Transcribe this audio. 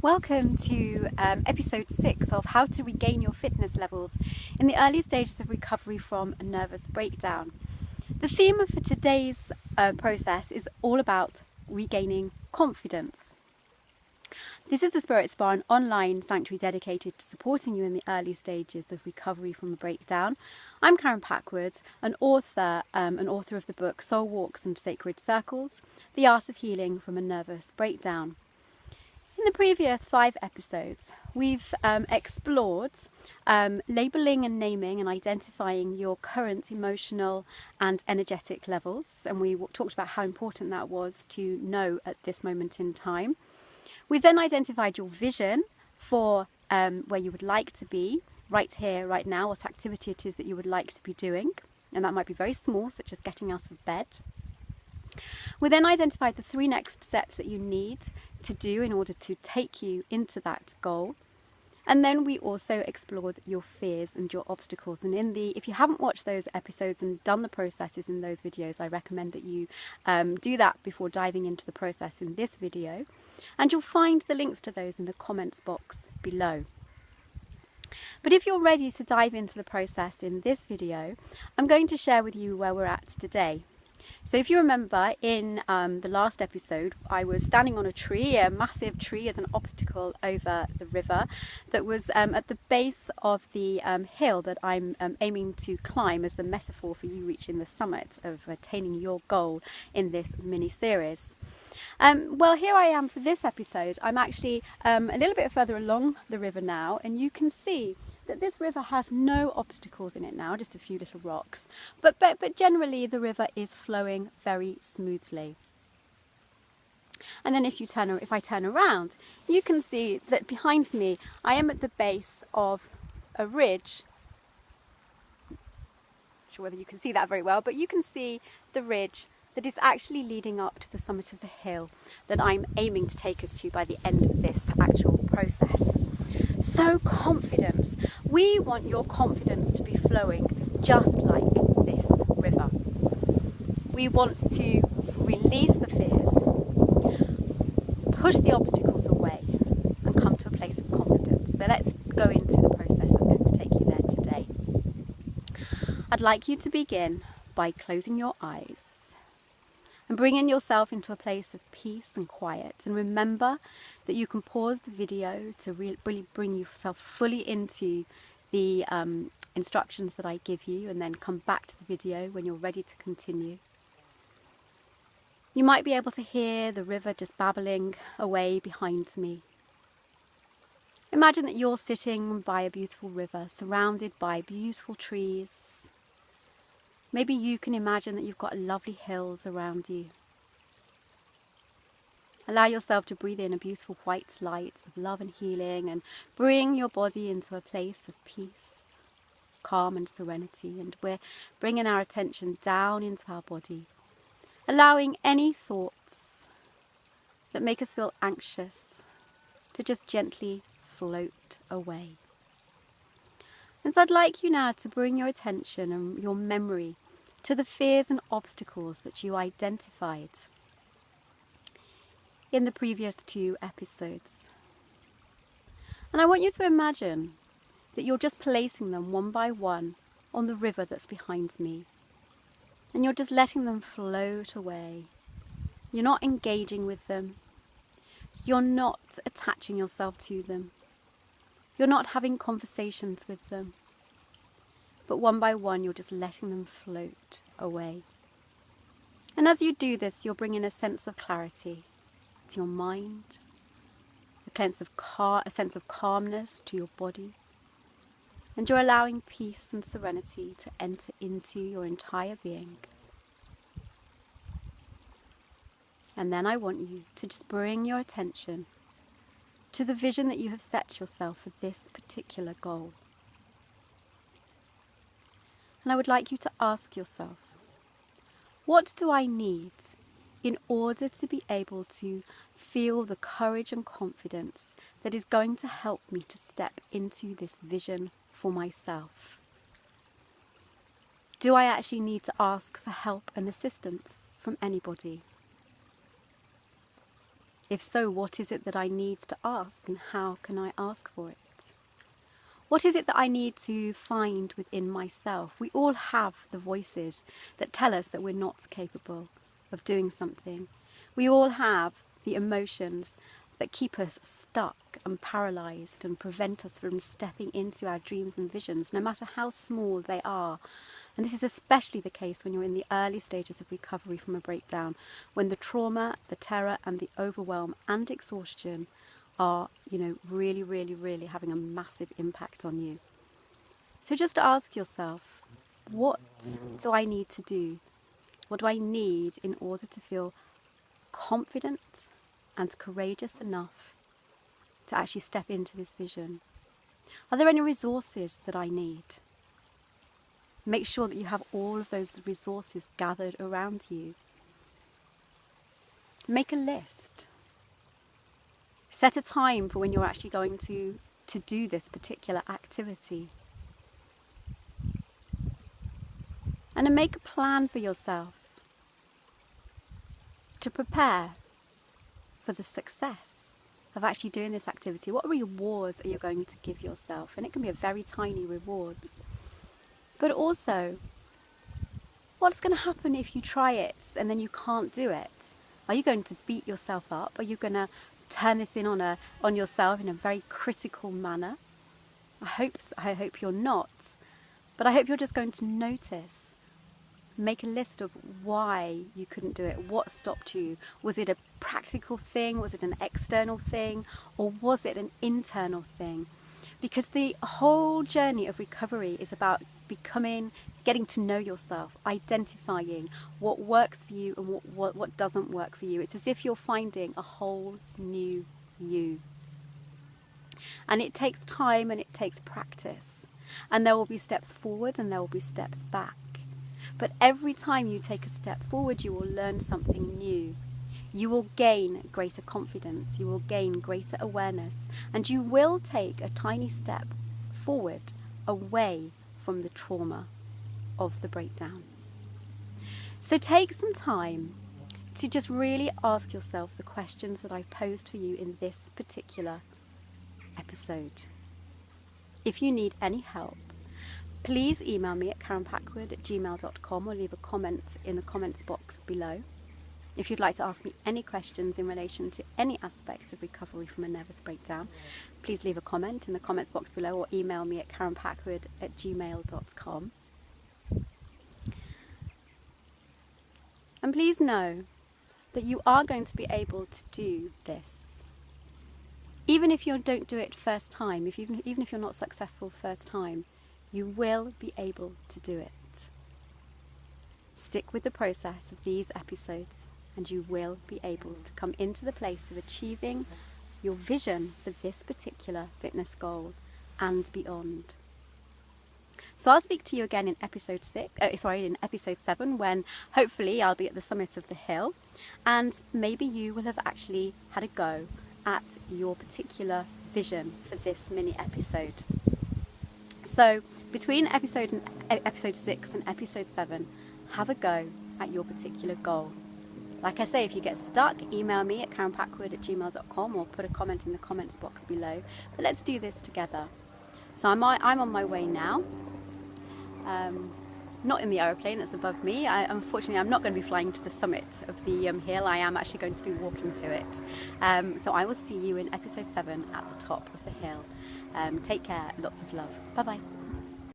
Welcome to episode 6 of how to regain your fitness levels in the early stages of recovery from a nervous breakdown. The theme for today's process is all about regaining confidence. This is the Spirit Spa, an online sanctuary dedicated to supporting you in the early stages of recovery from a breakdown. I'm Karen Packwood, an author of the book Soul Walks and Sacred Circles, The Art of Healing from a Nervous Breakdown. In the previous 5 episodes, we've explored labelling and naming and identifying your current emotional and energetic levels, and we talked about how important that was to know at this moment in time. We then identified your vision for where you would like to be right here, right now, what activity it is that you would like to be doing, and that might be very small, such as getting out of bed. We then identified the 3 next steps that you need to do in order to take you into that goal. And then we also explored your fears and your obstacles. And if you haven't watched those episodes and done the processes in those videos, I recommend that you do that before diving into the process in this video. And you'll find the links to those in the comments box below. But if you're ready to dive into the process in this video, I'm going to share with you where we're at today. So if you remember in the last episode, I was standing on a tree, a massive tree as an obstacle over the river that was at the base of the hill that I'm aiming to climb as the metaphor for you reaching the summit of attaining your goal in this mini-series. Well, here I am for this episode. I'm actually a little bit further along the river now, and you can see that this river has no obstacles in it now, just a few little rocks. But generally the river is flowing very smoothly. And then if I turn around, you can see that behind me I am at the base of a ridge. Not sure whether you can see that very well, but you can see the ridge that is actually leading up to the summit of the hill that I'm aiming to take us to by the end of this actual process. So confidence. We want your confidence to be flowing just like this river. We want to release the fears, push the obstacles away, and come to a place of confidence. So let's go into the process that's going to take you there today. I'd like you to begin by closing your eyes and bringing yourself into a place of peace and quiet. And remember that you can pause the video to really bring yourself fully into the instructions that I give you, and then come back to the video when you're ready to continue. You might be able to hear the river just babbling away behind me. Imagine that you're sitting by a beautiful river, surrounded by beautiful trees. Maybe you can imagine that you've got lovely hills around you. Allow yourself to breathe in a beautiful white light of love and healing, and bring your body into a place of peace, calm and serenity. And we're bringing our attention down into our body, allowing any thoughts that make us feel anxious to just gently float away. And so I'd like you now to bring your attention and your memory to the fears and obstacles that you identified in the previous 2 episodes. And I want you to imagine that you're just placing them one by one on the river that's behind me. And you're just letting them float away. You're not engaging with them. You're not attaching yourself to them. You're not having conversations with them. But one by one, you're just letting them float away. And as you do this, you're bringing a sense of clarity to your mind, a sense of calmness to your body, and you're allowing peace and serenity to enter into your entire being. And then I want you to just bring your attention to the vision that you have set yourself for this particular goal. And I would like you to ask yourself, what do I need in order to be able to feel the courage and confidence that is going to help me to step into this vision for myself? Do I actually need to ask for help and assistance from anybody? If so, what is it that I need to ask, and how can I ask for it? What is it that I need to find within myself? We all have the voices that tell us that we're not capable of doing something. We all have the emotions that keep us stuck and paralyzed and prevent us from stepping into our dreams and visions, no matter how small they are. And this is especially the case when you're in the early stages of recovery from a breakdown, when the trauma, the terror and the overwhelm and exhaustion are, really, really, really having a massive impact on you. So just ask yourself, what do I need to do? What do I need in order to feel confident and courageous enough to actually step into this vision? Are there any resources that I need? Make sure that you have all of those resources gathered around you. Make a list. Set a time for when you're actually going to do this particular activity. And then make a plan for yourself to prepare for the success of actually doing this activity. What rewards are you going to give yourself? And it can be a very tiny reward. But also, what's going to happen if you try it and then you can't do it? Are you going to beat yourself up? Are you going to turn this in on yourself in a very critical manner? I hope you're not. But I hope you're just going to notice. Make a list of why you couldn't do it. What stopped you? Was it a practical thing? Was it an external thing? Or was it an internal thing? Because the whole journey of recovery is about getting to know yourself, identifying what works for you and what doesn't work for you. It's as if you're finding a whole new you. And it takes time and it takes practice. And there will be steps forward and there will be steps back. But every time you take a step forward, you will learn something new. You will gain greater confidence, you will gain greater awareness, and you will take a tiny step forward away from the trauma of the breakdown. So take some time to just really ask yourself the questions that I've posed for you in this particular episode. If you need any help, please email me at karenpackwood@gmail.com or leave a comment in the comments box below. If you'd like to ask me any questions in relation to any aspect of recovery from a nervous breakdown, please leave a comment in the comments box below or email me at karenpackwood@gmail.com. And please know that you are going to be able to do this. Even if you don't do it first time, even if you're not successful first time, you will be able to do it. Stick with the process of these episodes and you will be able to come into the place of achieving your vision for this particular fitness goal and beyond. So I'll speak to you again in episode 7, when hopefully I'll be at the summit of the hill and maybe you will have actually had a go at your particular vision for this mini episode. So between episode 6 and episode 7, have a go at your particular goal. Like I say, if you get stuck, email me at karenpackwood@gmail.com or put a comment in the comments box below. But let's do this together. So I'm on my way now. Not in the aeroplane that's above me. Unfortunately, I'm not going to be flying to the summit of the hill. I am actually going to be walking to it. So I will see you in episode 7 at the top of the hill. Take care. Lots of love. Bye-bye.